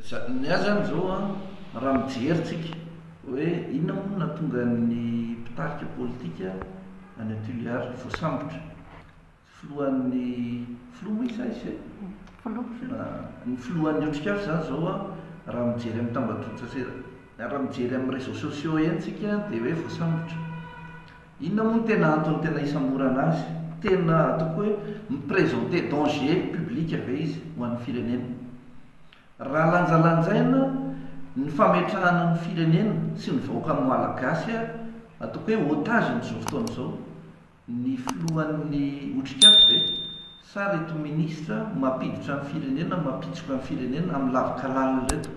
ny azany zao a raha mijeritsika hoe inona moa na tonga ny mpitarika politika any Toliara voasambotra filohan'ny filoha moa isa izy ny filohan'ny otrikafo zany zao a raha mijery amin'ny tambatrotra raha mijery amin'ny réseaux sociaux entsika dia hoe voasambotra. Inona moa no tena antony tena isamora anazy, tena ataoko hoe miprésenter danger public ave izy ho an'ny firenena. Raha lanjalanjaina ny fametrahana ny firenena sy ny vahoaka amin'ny malagasy ataoko hoe otage n'izao fotoana izao ny filohan'ny otrikafo ve sa reto ministra mampiditra amin'ny firenena mampitsoka amin'ny firenena amin'ny lavaka lalina reto.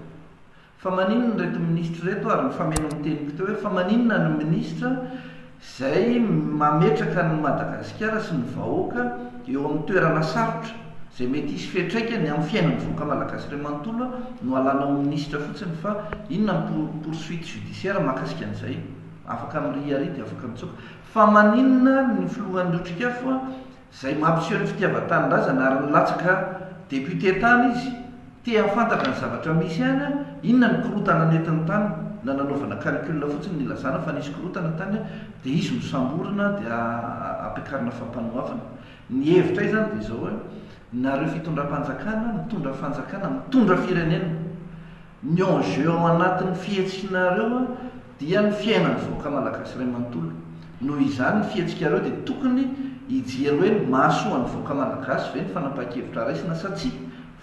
Fa maninona reto ministra reto ary mifameno miteny teo hoe fa maninona ny ministra zay mametraka ny Madagasikara sy ny vahoaka eo amin'ny toerana sarotra zay mety hisy fetraikany amin'ny fiainan'ny vahoaka malagasy iray manontolo no alanao ministra fotsiny fa inona ny poursuite judiciaire mahakasika an'izay afaka miry dia afaka mitsoka. Fa maninona ny filohan'ny otrikafo zay mampiseho ny fitiavan-tanindrazana ary nilatsaka député tany izy tia fantatra ny zavatra misy any inona ny korotana nentin'ny tany na nanaovana calcul fotsiny ny lazana fa nisy korotana tany dia izy nosamborina dia ampiakarina fampanoavana. Ny hevitra izany dia zao hoe nareo fitondram-panjakana mitondra fanjakana mitondra firenena ny enjeu ao anatin'ny fihetsinareo dia ny fiainan'ny vahoaka malagasy iray manontolo. Noho izany ny fihetsikareo dia tokony hijery hoe mahasoa ny vahoaka malagasy ve ny fanapahan-kevitra raisina sa tsy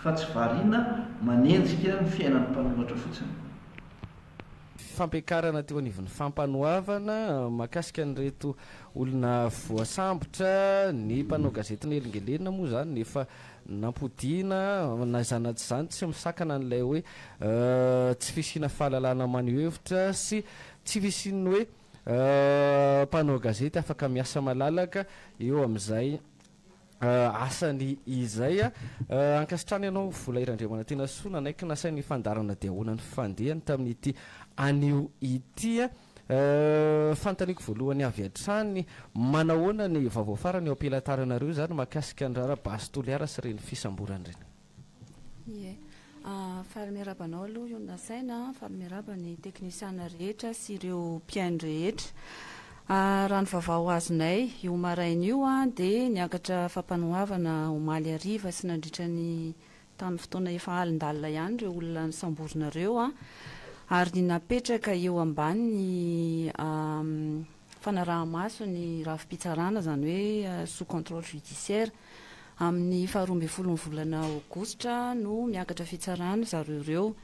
fa tsy variana manenjika ny fiainan'ny mpanohatra fotsiny. Fampiakarana teo anivon'ny fampanoavana mahakasika an'ireto olona voasambotra ny mpanao gazety ny elingelena moa zany nefa nampodiana na zanaty zany tsy misakana n'ilay hoe tsy fisina fahalalana maneho-hevitra sy tsy fisiny hoe mpanao gazety afaka miasa malalaka eo amin'izay asany izay ankasitrany ianao vola irandremana tena soa nanaiky nasainy fandarana dia ahoana ny fandehany tamin'ity anio ity fantaniko voalohany avy hatrany manahoana ny vaovao farany eo ampilaataranareo zany mahakasika ny rarabasy Toliara sy reny fisamborany reny. Fahamerabana aloha io nasaina fahameraba ny teknisiana rehetra sy ireo mpiaino rehetra. Raha ny vavao azonay io maraina io dia niakatra fampanoavana omaly ariva sy nandritra ny tamin'ny fotoana efa alindalina ihany ireo olona nisamborinareo ary napetraka eo ambany ny fanarahamaso ny rafi-pitsarana zany hoe sous contrôle judiciaire amin'ny 12 volana aogositra no miakatra fitsarana zareo ireo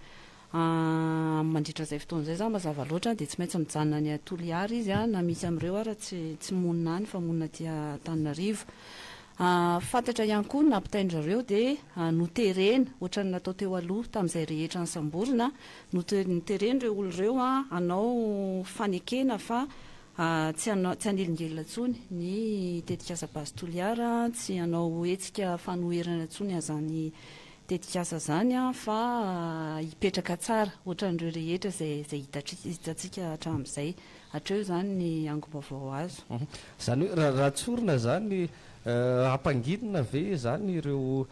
mandritra zay fotoana zay za mazava loatra dia tsy maintsy mijanona ny Toliara izy na misy am'ireo ara tsy monina any fa monina tia Antananarivo. Fantatra ihany koa nampitaindrareo dia noterena ohatrany natao teo aloha tamin'izay rehetra ny samborina noterena ireo olon'ireo anao fanekena fa tsy anelingelina ntsony ny tetikasa basy Toliara tsy anao hetsika fanoherana ntsony azany tetikasa zany fa hipetraka tsara ohatran'ireo rehetra zay hitantsika hatramin'izay hatreo zany ny angom-baovao azo. Zany hoe raha tsorina zany ampanginina ve zany ireo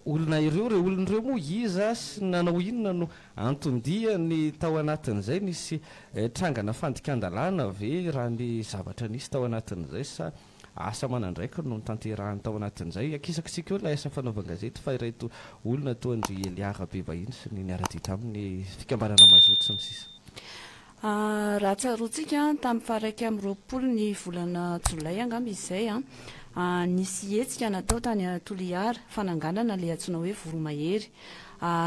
olona ireo olon'ireo moa iza sy nanao inona no antondia ny tao anatin'izay nisy trangana fandikan-dalàna ve raha ny zavatra nisy tao anatin'izay sa asa manandraiky no tanterahany tao anatin'izay akisakisika eo ilay asa fanaovan-gazety fa ireto olona toa Andry Eliara be bahiny sy ny niara-dita amin'ny fikambanana mazoto sy ny sisa. Raha tsaroantsika tamin'ny faraiky amin'ny 20 ny volana jolay angamba izay nisy hetsika natao tany Toliara fananganana le antsoina hoe voromahery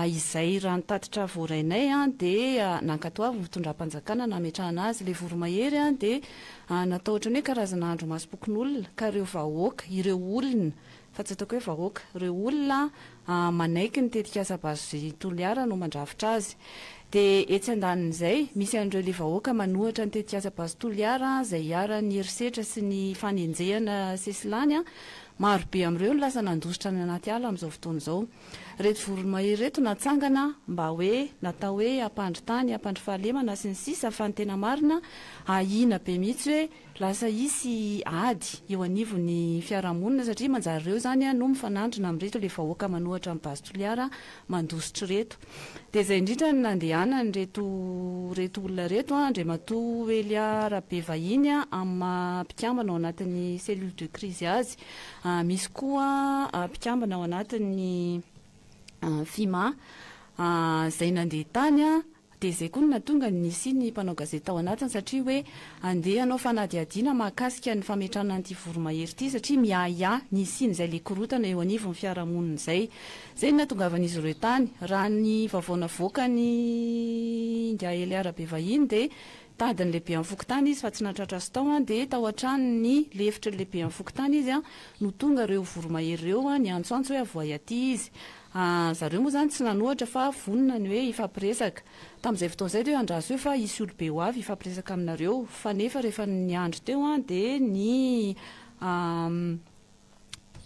izay raha nitatitra voarainay dia nankatoavy mitondram-panjakana nametrahana azy le voromahery dia natao ohatrany hoe karazana andro masom-pokon'olona ka ireo vahoaka ireo olona fa tsy ataoko hoe vahoaka ireo olona manaiky ny tetikasa basy Toliara no mandrafitra azy. Dia etsy andanin'izay misy an'ireo le vahoaka manohatra ny tetikasa basy Toliara zay hiara ny herisetra sy ny fanenjehana sesilany marobe amin'ireo no lasa nandositra ny anaty ala amin'izao fotoana izao. reto voromahery reto natsangana mba hoe natao hoe ampandry tany ampandry fahalemana sy ny sisa fa ny tena marina ahina be mihitsy hoe lasa isy ady eo anivo ny fiarahamonina satria manjary reo zany no mifanandrina amin'reto le vahoaka manohatra amin'ny basy toliara mandositry reto dia izay indrindra ny nandehanany reto olona reto Andriamatoa Elia Rabe vahiny amin'ny mpikambana ao anatin'ny cellule de crise azy misy koa mpikambana ao anatin'ny FIMA izay nandeha tany dia izay koa no natonga nisy ny mpanao gazety ao anatiny satria hoe andeha hanao fanadihadiana mahakasika ny fametrana an'ity voromahery ity satria miaya nisy izay le korotana eo anivon'ny fiarahamonina izay no natongavan'izy ireo tany raha ny vaovao navoaka ny India Elia Rabe vahiny dia tadiny lehibe amin'ny fokontany izy fa tsy natratra sy tao dia tao an-trano ny lefitra lehibe amin'ny fokontany izy no tonga ireo voromahery ireo ny antsoantso hoe avoay aty izy zareo moa zany tsy nanohatra fa vonona ny hoe ifampiresaka tamin'izay fotoan'izay dia andraso hoe fa isy olobe ho avy ifampiresaka aminareo fa nefa rehefa ny andro teo dia ny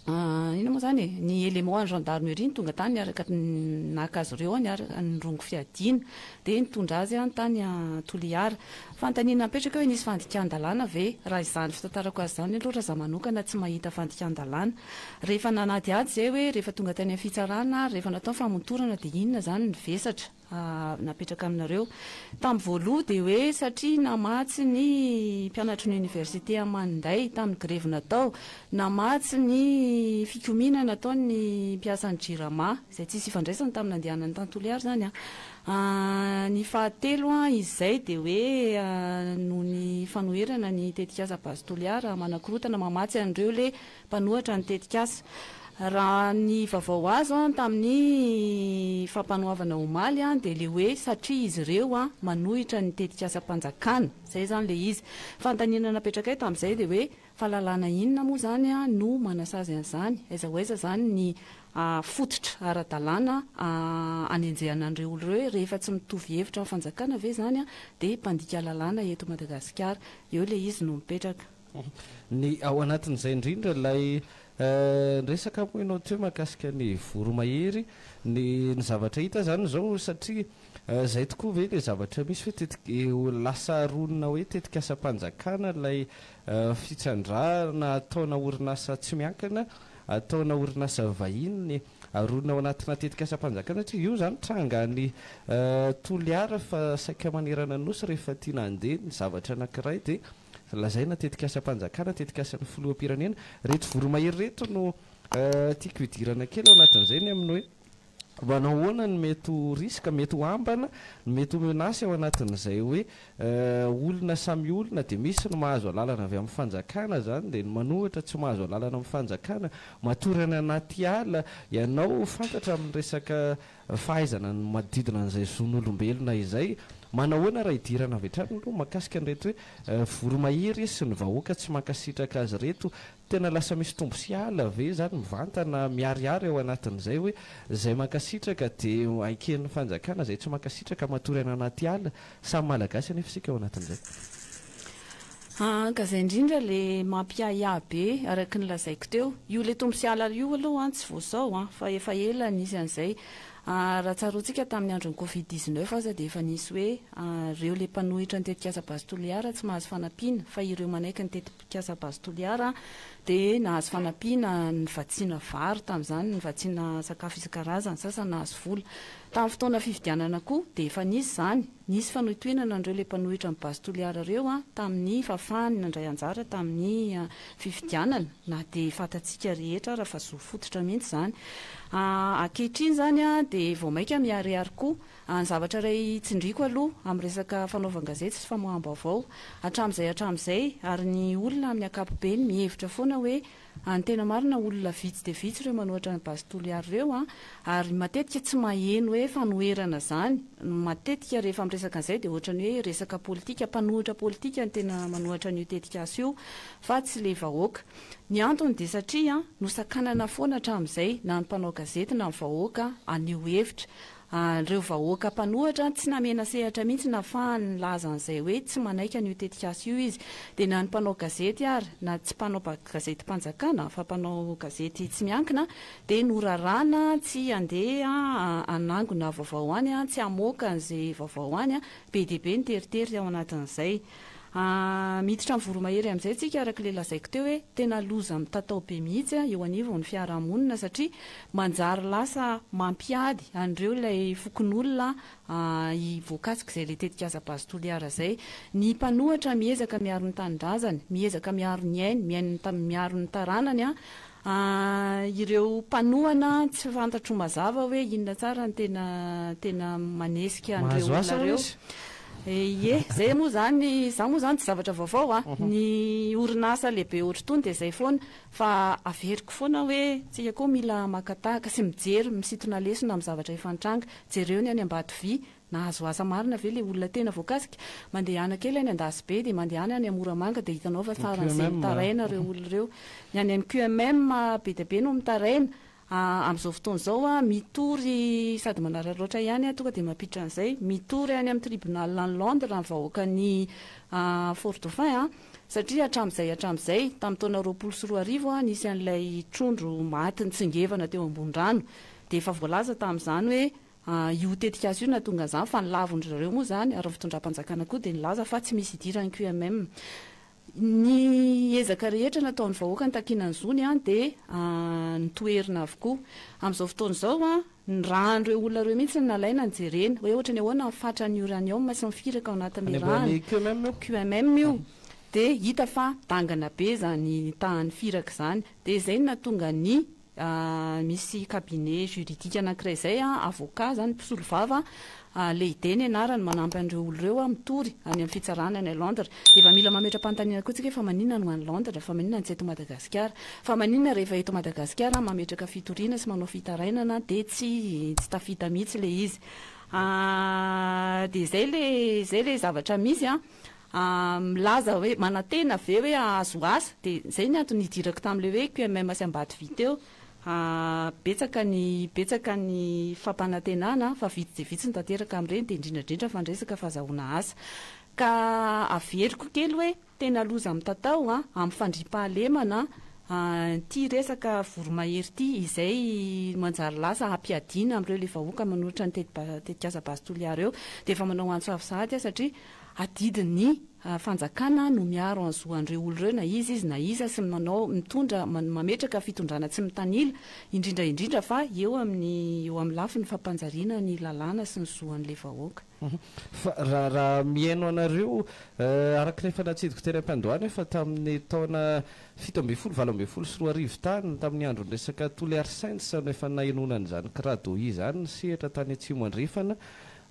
ino moa zany ny élément ny gendarmerie ny tonga tany niaraka naka azy ireo nyrongo fiadiana dia nitondra azy tany Toliara fantaniana napetraka hoe nisy fandikan-dalàna ve raha izany fitantarako azy zany aloha raha za manokana tsy mahita fandikan-dalàna rehefa nanady ady zay hoe rehefa tonga tany amin'ny fitsarana rehefa natao famontorana dia inona zany ny vesatra napetraka aminareo tamin'ny voaloha dia hoe satria namatsy ny mpianatry ny université Amanday tamin'ny grevy natao namatsy ny fikominana nataony mpiasan'ny Jirama izay tsisy ifandraisany tamin'ny andehanany tany Toliara zany ny fahatelo izay dia hoe noho ny fanoherana ny tetikasa basy Toliara manakorotana mamatsy an'ireo le mpanohatra ny tetikasa raha ny vaovao azo tamin'ny fampanohavana omaly dia le hoe satria izy ireo manohitra ny tetikasa-panjakana zay zany le izy fantaniana napetraka tamin'izay dia hoe fahalalana inona moa zany no manasazy an'izany aiza ho aiza zany ny fototra ara-dalàna anenjehana an'ireo olo ireo rehefa tsy mitovy hevitra amin'ny fanjakana ve zany dia mpandika lalàna eto Madagasikara eo le izy no mipetraka ny ao anatin'izay indrindra ilay resaka moa ianao teo mahakasika ny voromahery ny zavatra hita zany zao satria zay tokoa ve le zavatra misy hoe lasa ronona hoe tetikasa-panjakana ilay fitsandrana ataona orinasa tsy miankana ataona orinasa vahiny ronona ao anatina tetikasa-panjakana satria io zany trangany Toliara fa saika manerana nosy rehefa tia nandeha ny zavatra anankiray dia lazaina tetikasa-panjakana tetikasan'ny filoham-pirenena reto voromahery reto no tiako hidirana kely ao anatin'izay ny amin'ny hoe manao ahoana ny mety ho riska mety ho ambana mety ho menasy ao anatin'izay hoe olona samy olona dia misy no mahazo alalana avy amin'ny fanjakana zany dia ny manohatra tsy mahazo alalana amin'ny fanjakana matorany anaty ala ianao fantatra amin'ny resaka fahaizana ny madidina an'izay zon'olombelona izay manahoana raha hidirana avy hatrany aloha mahakasika an'ireto hoe voromahery sy ny vahoaka tsy mankasitraka azy reto tena lasa misy tombo sy ala ve zany mivantana miariary ao anatin'izay hoe zay mankasitraka dia aiken'ny fanjakana zay tsy mankasitraka matory any anaty ala samy malagasy anefa isika ao anatin'izay ka izay indrindra le mampiahiahy be araka ny lazaiko teo io le tombo sy ala io aloha tsy voazao fa efa ela nisy an'izay raha tsaroantsika tamin'ny andron'ny Covid-19 aza dia efa nisy hoe ireo le mpanohitra ny tetikasa basy Toliara tsy mahazo fanampiana fa ireo manaiky ny tetikasa basy Toliara dia nahazo fanampiana ny vatsiana vary tamin'izany ny vatsiana sakafo isan-karazany sasany nahazo vola tamin'ny fotoana fifidianana koa dia efa nisy zany nisy fanohitoenana andreo le mpanohitra ny basy Toliara ireo tamin'ny fafahany nandray anjara tamin'ny fifidianana na dia fantatsika rehetra raha fa zo fototra mihitsy zany ankehitriny zany dia vao maika miariary koa ny zavatra iray tsindriko aloha amin'ny resaka fanaovan-gazety sy famoaham-baovao hatramin'izay ary ny olona amin'ny ankapobeny mihevitra foana hoe ny tena marina olona vitsy dia vitsy ireo manohatra ny basy Toliara ireo ary matetika tsy maheno hoe fanoherana zany matetika rehefa amin'ny resaka an'izay dia ohatrany hoe resaka politika mpanohitra politika ny tena manohatra ny tetikasa io fa tsy le vahoaka ny antony dia satria nosakanana foana hatramin'izay na ny mpanao gazety na ny vahoaka aneo hevitra reo vahoaka mpanohatra tsy namena sehatra mihitsy nafahany lazan'izay hoe tsy manaika ny tetikasy io izy dia na ny mpanao gazety ary na tsy mpanao gazety mpanjakana fa mpanao gazety tsy miankina dia norarana tsy andeha anangona vaovao any tsy hamoaka n'izay vaovao any be dia be ny teritery ao anatin'izay miditra amin'ny voromahery amin'izay tsika araka le lazaiko teo hoe tena loza mitatao be mihitsy eo anivon'ny fiarahamonina satria manjary lasa mampiady an'ireo ilay fokon'olona voakasika izay le tetikasa bazitoliara izay ny mpanohatra miezaka miaro ny tanindrazany miezaka miaro ny ainy miaro ny taranany ireo mpanohana tsy fantatro mazava hoe inona tsara ny tena manesika an'ireo olonareo zay moa zany tsy zavatra vaovao ny orinasa lehibe ohatry tony dia zay foana fa averiko foana hoe tsika koa mila makatahaka sy mijery misintona lesona amin'ny zavatra efa nitranga jereo ny any ambady vy nahazo asa marina ve le olona tena voakasika mandehana kely any Andasibe dia mandehana any Moramanga dia hitanao fa faran'izay mitaraina reo olona reo ny any QMM be dia be no mitaraina amin'izao fotoana izao mitory sady manararoatra ihany tonga dia mampiditra an'izay mitory any amin'ny tribunal any Londres raha vahoaka ny Fort Dauphin satria hatramin'izay tamin'ny taona 2024 nisy an'ilay trondro maty nitsingevana teo ambony-drano dia efa voalaza tamin'izany hoe io tetikasy io natonga izany fa nilavon'ireo moa izany ary fitondram-panjakana koa dia nilaza fa tsy misy idirany QMM ny ezaka rehetra nataon'ny vahoaka ny takiana ny zony dia nitoerina avokoa amin'izao fotoana izao ny rahan'ireo olona reo mihitsy nalaina ny jerena hoe ohatra ny ahoana mifatra ny uranium sy mifiraka ao anatin'ilay rano QMM io dia hita fa dangana be zany tahan'ny firaka izany dia izay natonga ny misy cabinet juridika anankiray izay avocat zany mpisolo vava lehibe ny anarany manampy an'ireo olon'ireo mitory any amin'ny fitsarana any Londres dia efa mila mametra-panontaniana koa tsika fa maninona no any Londres fa maninona tsy eto Madagasikara fa maninona rehefa eto Madagasikara mametraka fitoriana sy manao fitarainana dia tsy tafita mihitsy le izy dia zay le zavatra misy milaza hoe manantena ve hoe azo asa dia zay ny antony hidirako tamin'le hoe QMM sy ambady vy teo betsaka ny fampanantenana fa vitsy dia vitsy ny tanteraka amin'ireny dia indrindrandrindra fandresaka fahazahoana asa ka averiko kely hoe tena loza mitatao amin'ny fandriam-pahalemana ty resaka voromahery ty izay manjary lasa hampiadiana amin'ireo le vahoaka manohitra ny tetikasa bazitoliara eo dia efa manao antso avy satria adidiny fanjakana no miaro an'izao olon'ireo na izy na iza sy mitondra mametraka fitondrana tsy mitanila indrindra fa eo amin'ny lafi ny fampanjariana ny lalàna sy ny zoan'le vahoaka fa raha miaino anareo araka ny efa natsidiko teny am-pandohany fa tamin'ny taona 17-20 sy 20 tany tamin'ny andro ny resaka Toliara Saints no efa nainonan'izany Kradoi zany sehatra tany Atsimo Andrefana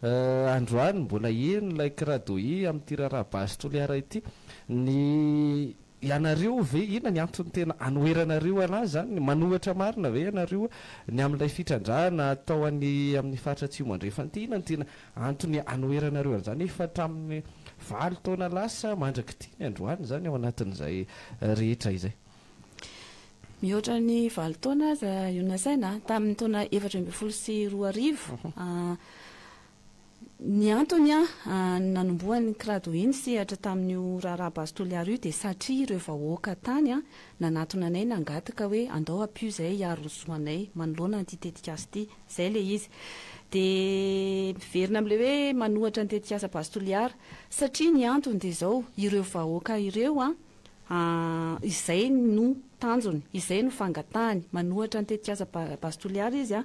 androany mbola eno ilay Kradoi amin'ity raharaha bazitoliara ity ny ianareo ve inona ny antony tena anoeranareo anazy zany manohatra marina ve ianareo ny amin'ilay fitrandrana atao amin'ny faritra Atsimo Andrefana ity inona ny tena antony anoeranareo an'izany efa hatramin'ny 20 taona lasa mandraky ity ny androany zany ao anatin'izay rehetra izay mihoatra ny 20 taona aza ionasaina tamin'ny taona 2012 sy 2020 ny antony nanombohan'ny Kradoi sehatra tamin'io raharaha bazitoliara io dia satria ireo vahoaka tany nanatona anay nangataka hoe andao ampio izay hiaro ny zoanay manoloana nyity tetikasa ity izay le izy dia miverina amin'ilay hoe manohatra ny tetikasa bazitoliara satria ny antony dia izao ireo vahoaka ireo izay no tanjony izay no fangatahany manohatra ny tetikasa bazitoliara izy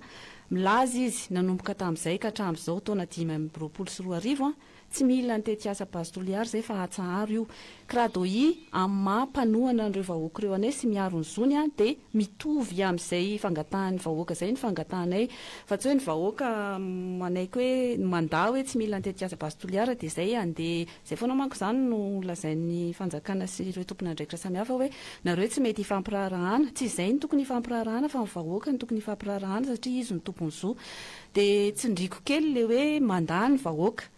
milaza izy nanomboka tamin'izay ka hatramin'izao taona 2020 sy 2020 tsy mila ny tetikasa bazitoliara izay fa hatsaharo io Kradoi amin'ny mampanohana an'ireo vahoaka ireo anay sy miaro ny zony dia mitovy amin'izay fangatahany vahoaka izay ny fangatahanay fa tsy hoe ny vahoaka manaiko hoe mandà hoe tsy mila ny tetikasa bazitoliara dia izay andeha izay foana manko izany no lazain'ny fanjakana sy ireo tompona andraikitra samihafa hoe nareo tsy mety hifampirarahana tsy izay ny tokony hifampirarahana fa ny vahoaka ny tokony hifampirarahana satria izy ny tompony zo dia tsindriko kely le hoe mandà ny vahoaka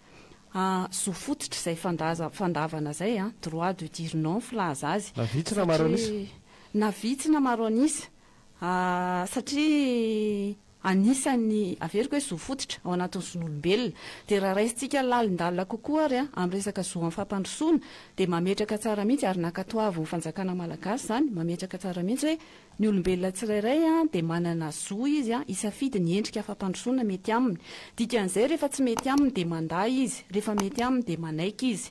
zo fototra izay fandavana izay droit de dire non filaza azy navitsy na maro anisa navitsy na maro anisa satria anisan'ny averiko hoe zo fototra ao anatin'ny zon'olombelona dia raha raisitsika lalindalina kokoa ary amin'ny resaka zo amin'ny fampandrosoana dia mametraka tsara mihitsy ary nakatoavo ny fanjakana malagasy zany mametraka tsara mihitsy hoe ny olombelona tsirairay dia manana zo izy isafidy ny endrika fampandrosoana mety aminy dikan'izay rehefa tsy mety aminy dia mandaa izy rehefa mety aminy dia manaiky izy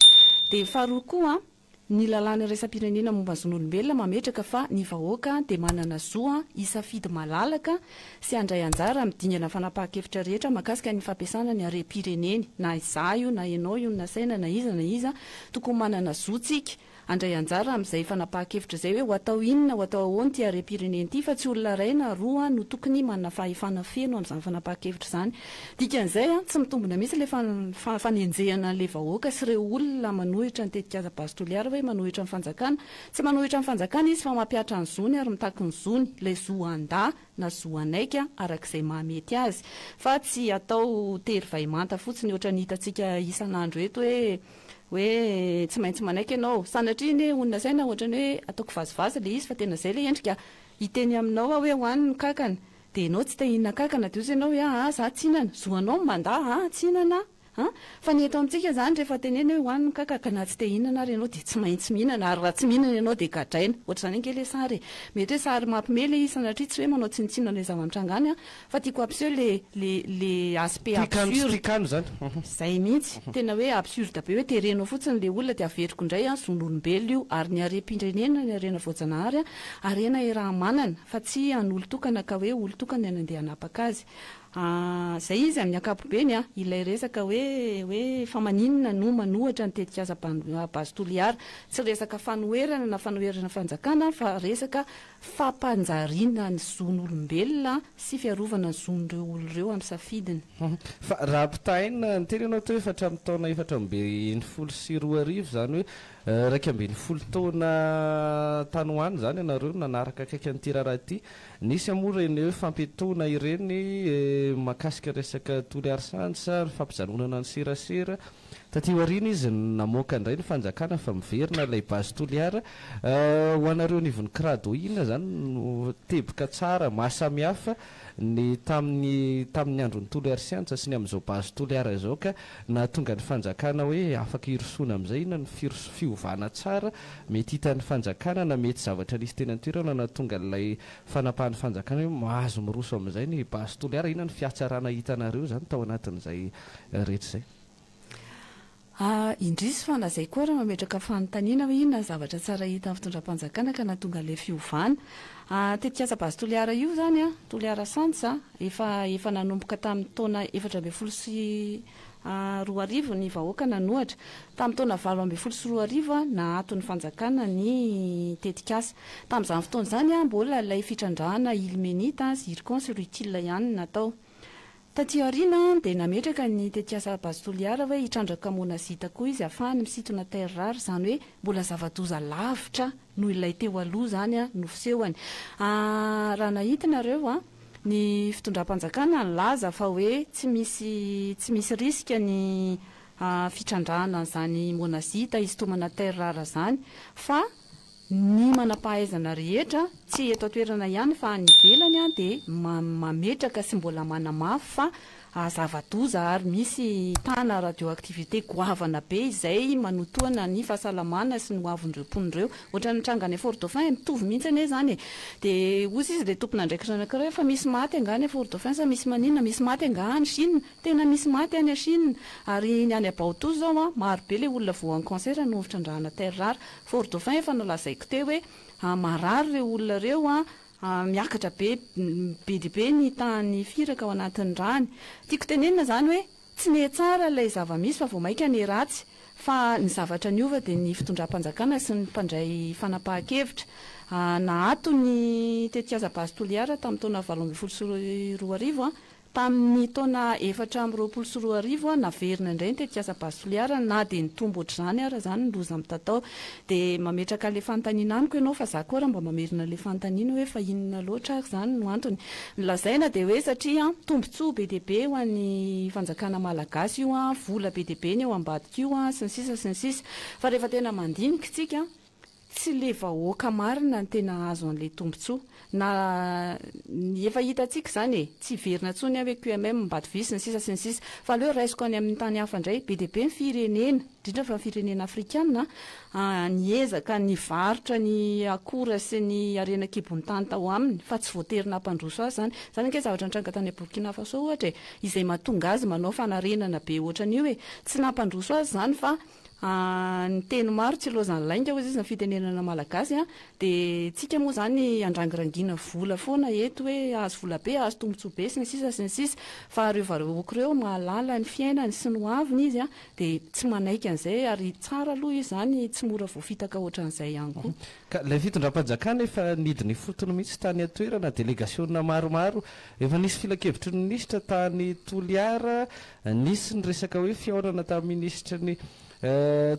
dia faharoa koa ny lalàna resam-pirenena momba zon'olombelona mametraka fa ny vahoaka dia manana zo isafidy malalaka sy andray anjara midingana fanapahan-kevitra rehetra mahakasika ny fampiasana ny harem-pireneny na izaho io na ianao io na saina na iza tokony manana zo tsika andray anjara amin'izay fanapahan-kevitra izay hoe ho atao inona ho atao ahoany ty harem-pireneny ity fa tsy olona ray na roa no tokony manana fahefana feno amin'izany fanapahan-kevitra izany dikan'izay tsy mitombona mihitsy le fanenjehana le vahoaka sy ireo olona manohitra ny tetikaza pastoliara hoe manohitra ny fanjakana tsy manohitra ny fanjakana izy fa mampiatra ny zony ary mitaky ny zony le zo anda na zo anaika arak'izay mahamety azy fa tsy atao tery vaimanta fotsiny ohatra ny hitantsika isan'andro eto hoe tsy maintsy manaiky ianao sanatria ny olona saina ohatrany hoe ataoko vazivazy le izy fa tena zay le endrika hiteny aminao hoe hoaniny kakana dia ianao tsy te hihinana kakana dia ozy ianao hoe za tsy hinana zoanao manda tsy hinana fa ny eto amintsika zany rehefa teneny hoe hoaniny kakaka na tsy te hihinana ary ianao dia tsy maintsy mihinana ary raha tsy mihinana ianao dia gadraina ohatra zany ankely sary mety hoe sary mampimely izy sanatria tsy hoe manao tsinitsina le zava-mitrangany fa tiako ampiseho le aspect absurde zany zay mihitsy tena hoe absurde be hoe terenao fotsiny le olona dia averiko indray zon'olombelo io ary ny harem-pirenena ny arena voajanahary arena raha manana fa tsy an'olo-tokana ka hoe olo-tokana ny andeha hanapaka azy zay izy amin'ny ankapobeny ilay resaka hoe famaninana no manohatra ny tetikaza pastoliara tsy resaka fanoherana na fanoherana fanjakana fa resaka fampanjariana ny zon'olombelona sy fiarovana ny zon'ireo olon'ireo amin'ny safidiny fa raha mpitaina ny teny ianao to efatra amin'ny taona 420 zany hoe raika ambin'ny 10 taona tany hoany zany ianareo nanaraka akaiky an'ity raharaha ity nisy amoa reny hoe fampetona ireny mahakasika resaka toliarsansa fampijanonana ny serasera taty arina izy namoaka indray ny fanjakana fa miverina ilay bazy toliara ho anareo nivony krado inona zany teboka tsara mahasamihafa ny tamin'ny androny toliarsiansa sy ny amin'izao bazy toliara zao ka na tonga ny fanjakana hoe afaka irosona amin'izay inona ny fiovana tsara mety hitan'ny fanjakana na mety zavatra nisy tena ntoerana na tonga n'ilay fanapahan'ny fanjakana hoe mahazo miroso amin'izay ny bazy toliara inona ny fiatsarana hitanareo zany tao anatin'izay rehetra zay indrisy fa na zay koa raha mametraka fanontaniana hoe inona zavatra tsara hita amin'ny fitondram-panjakana ka na tonga le fiovana tetikaza bazy toliara io zany toliara sansa efa nanomboka tamin'ny taona 4 sy 2 ny vahoaka nanohatra tamin'ny taona 4 sy 2 na aton'ny fanjakana ny tetikasa tamin'izany fotoana zany mbola ilay fitrandrahana ilmenita zircon sy rutile ihany natao taty aoriana dia nametraka ny tetikaza bazy toliara hoe hitrandraka monazita koa izy ahafahany misintona terre rare zany hoe mbola zava-doza lavitra no ilay teo aloha zany no fisehony raha nahitinareo ny fitondram-panjakana ny laza fa hoe tsy misy risika ny fitrandrahana zany monazita izy tomana terre rare zany fa ny manampahaizana rehetra tsy eto atoerana ihany fa ny velany dia mametraka sy mbola manamafy fa zava-doza ary misy tana radioactivité goavana be izay manotoana ny fahasalamana sy ny hoavindreo mponireo ohatra ny trangany Fort Dauphin mitovy mihitsy ane zany dia ozy izy dia tompona andraikitra anankiray fa misy maty angany Fort Dauphin sa misy maninona misy maty angany Chine tena misy maty any a Chine ary ny any Abaotozo zao maro be le olona voan'ny cancer no fitrandrahana terre rare Fort Dauphin efa nalazaiko teo hoe marary ireo olona reo miakatra be dia be ny tany firaka ao anatin'ny rany tiako tenenina zany hoe tsy ne tsara ilay zava-misy fa vao maika ny ratsy fa ny zavatra niova dia ny fitondram-panjakana sy ny mpandray fanapahan-kevitra na ato ny tetikaza bazy toliara tamin'ny taona 2012 tamin'ny taona 420 sy 2 naverina indray ny tetikaza bazy toliara na dia nitombo ohatr'izany ara zany nloza amin'ny tatao dia mametraka le fanontaniana amiko ianao fa za koa raha mba mamerina le fanontaniana hoe fa inona loatra ary zany no antony nilazaina dia hoe satria tombontsoa be dia be ho an'ny fanjakana malagasy io vola be dia be ny eo ambadika io sy ny sisa fa rehefa tena mandinika tsika tsy le vahoaka marina ny tena azo an'le tombontsoa na ny efa hitantsika zany e tsy verina tsony hoe QMM mbato visy ny sisa sy ny sisa fa aleo raisiko any amin'ny tany hafa indray be dia be ny firenena indrindra fa ny firenena afrikana niezaka ny varotra ny akora sy ny arena kibony tany tao aminy fa tsy voaterina hampandroso azy zany anke zavatra nitranga tany Burkina Faso ohatra e izay mahatonga azy manao fanarenana be ohatran'io hoe tsy nampandroso azy zany fa ny teny maro tsy lozany lainga hozy izy ny fitenenana malagasy dia tsika moa zany andrangirangiana vola foana eto hoe azo vola be azo tombontsoa be sy ny sisa fa reovareoko reo mahalala ny fiainany sy ny hoaviny izy dia tsy manaiky an'izay ary tsara aloha izy zany tsy mora voafitaka ohatran'izay ihany koa ka ilay fitondram-panjakana efa nidiny fotony mihitsy tany atoerana délégationna maromaro efa nisy filakevitry ny minisitra tany Toliara nisy ny resaka hoe fiaonana tamin'ny ministra ny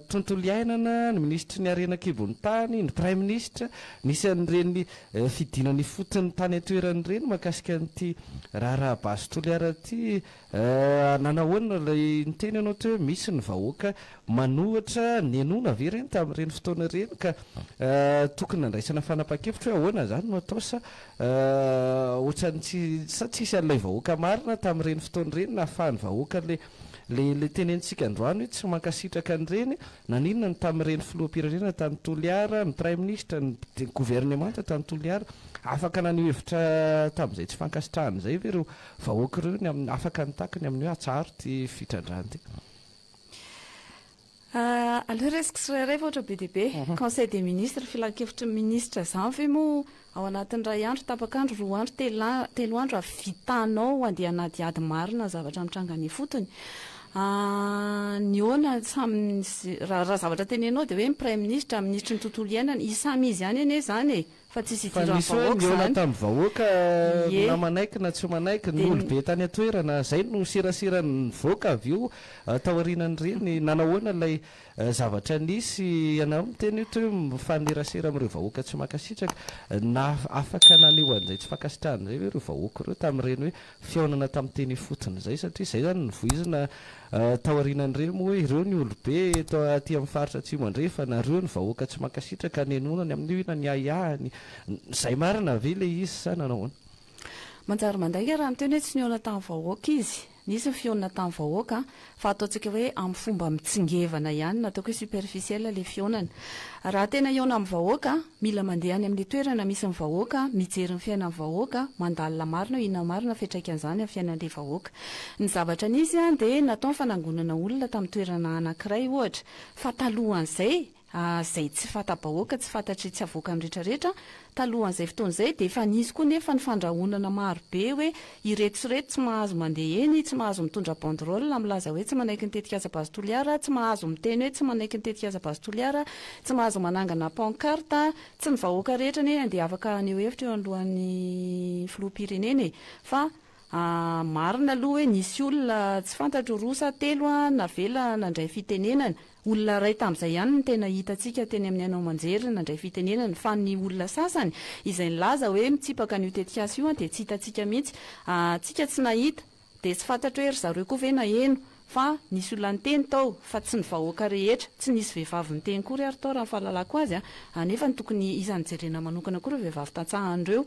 tontolo iainana ny ministra ny arena kibony tany ny prime ministre nisy an'ireny fidinany fotony tany atoerany ireny mahakasika an'ity raharaha-baso Toliara ty nanahoana ilay niteny ianao hoe misy ny vahoaka manohatra ny anona ave ireny tamin'ireny fotoana ireny ka tokony nandraisana fanapa-kevitra hoe ahoana zany no atao sa ohatrany sa tsisy an'ilay vahoaka marina tamin'ireny fotoana ireny na ahafahany vahoaka le tenentsika androany hoe tsy mankasitraka an'ireny na ninona ny tamin'ireny filoham-pirenena tany Toliara ny prime ministre ny gouvernemanta tany Toliara afaka nanio hevitra tamin'izay tsy fankasitrahany izay ve ireo vahoaka ireo afaka nitakany amin'ny hoe atsaro ty fitrandrany ty aleo resiko sirairay fa ohatra be dia be conseil des ministres filakevitry ny ministra zany fe moa ao anatin'ny ray andro tapakandro 2 andro telo andro avitanao andeha anaty ady marina zavatra mitranga ny fotony ny ona raha zavatra tenenao dia hoe ny prime ministre ministry ny tontolo iainana isamy izy ihany ane zany e fa tsisy idirany vahoaka zany tamin'ny vahoaka na manaiky na tsy manaiky ny olobe tany atoerana zay no serasirany voaka avy io taorianany reny nanahoana ilay zavatra nisy ianao miteny io hoe mifanerasera amin'ireo vahoaka tsy mankasitraka na afaka naneo an'izay tsy fankasitrahany zay hoe ireo vahoaka ireo tamin'ireny hoe fiaonana tamin'ny teny fotony zay satria zay zany nyvoizina taorianany reny moa hoe ireo ny olobe aty amin'ny faritra atsimo andrefa nareo ny vahoaka tsy mankasitraka ny anonany amin'io ina ny aiahany zay marina ave le izy sa nanahoana manjary mandaika raha miteny hoe tsy niona tamin'ny vahoaka izy nisy ny fionana tamin'ny vahoaka fa ataontsika hoe amin'ny fomba mitsingevana ihany nataoko hoe superficiel le fionana raha tena iona amin'ny vahoaka mila mandeha any amin'ny toerana misy ny vahoaka mijery ny fiainan'ny vahoaka mandalina marina hoe ina marina fiatraikan'izany amin'ny fiainan'le vahoaka ny zavatra nisy dia natao ny fanangonana olona tamin'ny toerana anankiray ohatra fa talohan'izay zay tsy fata-bahoaka tsy fantatry tsy avoaka amin'rehetrarehetra talohan'izay fotoan'izay dia efa nisy koa nefa ny fandrahonana maro be hoe iretsoreto tsy mahazo mandeha eny tsy mahazo mitondra banderole milaza hoe tsy manaiky nitetika aza bazo Toliara tsy mahazo miteny hoe tsy manaiky nitetika aza bazo Toliara tsy mahazo manangana pancarte tsy ny vahoaka rehetra ne dia afaka aneo hevitra eo alohan'ny filoham-pirenena fa marina aloha hoe nisy olona tsy fantatro rosa telo navela nandray fitenenana olona ray tamin'izay ihany ny tena hitantsika teny amin'ny anao manjery nandray fitenenana fa ny olona sasany izay nilaza hoe mitsipaka ny tetikasa io dia tsy hitantsika mihitsy tsika tsy nahita dia tsy fantatra hoe ry zareo koa ve naheno fa nisy olona niteny tao fa tsy ny vahoaka rehetra tsy nisy vehivavy niteny kory ary tao raha ny fahalalako azy nefa ny tokony izany jerena manokana koa ireo vehivavy tantsahan'ireo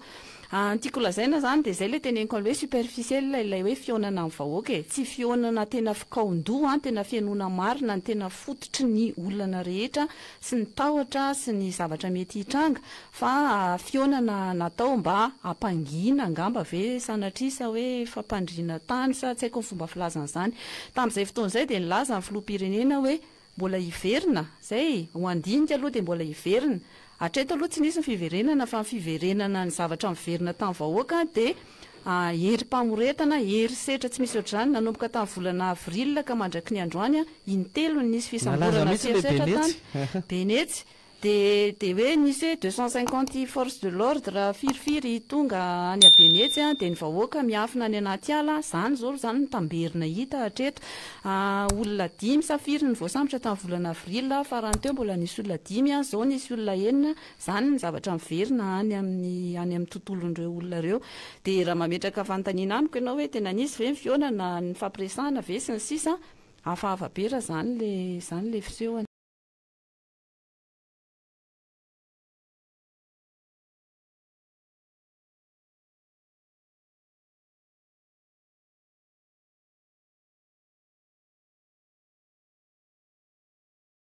tiako lazaina zany dia zay le teneniko hoe superficiel ilay hoe fionana amin'ny vahoaka e tsy fionana tena fikaondoha tena fianona marina ny tena fototry ny olana rehetra sy ny tahotra sy ny zavatra mety hitranga fa fionana natao mba hampangina angamba ve sanatrisa hoe fampandriana tany sa tsy haiko ny fomba filazan'izany tamin'izay fotoan'izay dia nilaza ny filoham-pirenena hoe mbola hiverina zay ho andinika aloha dia mbola hiverina hatreto aloha tsy nisy ny fiverenana fa ny fiverenana ny zavatra miverina tamin'ny vahoaka dia hery mpamoretana hery setra tsy misy ohatr'izany nanomboka tamin'ny volana avril ka mandraky ny androany intelo ny nisy fisamborana setra tany benetsy dia hoe nisy hoe 250 forces de l'ordre firifiry tonga any a benetsy dia ny vahoaka miafina any anaty ala zany zany ny tamberina hita hatreto olona 5 safiry ny voasambotra tamin'ny volana avril fa raha ny teo mbola nisy olona 5 zao nisy olona 9 zany ny zavatra miverina any amin'ny tontolon'ireo olona ireo dia raha mametraka fanontaniana amiko ianao hoe tena nisy ve ny fionana ny fampiresahana ve sy ny sisa hafahafa be raha zany le fisehoany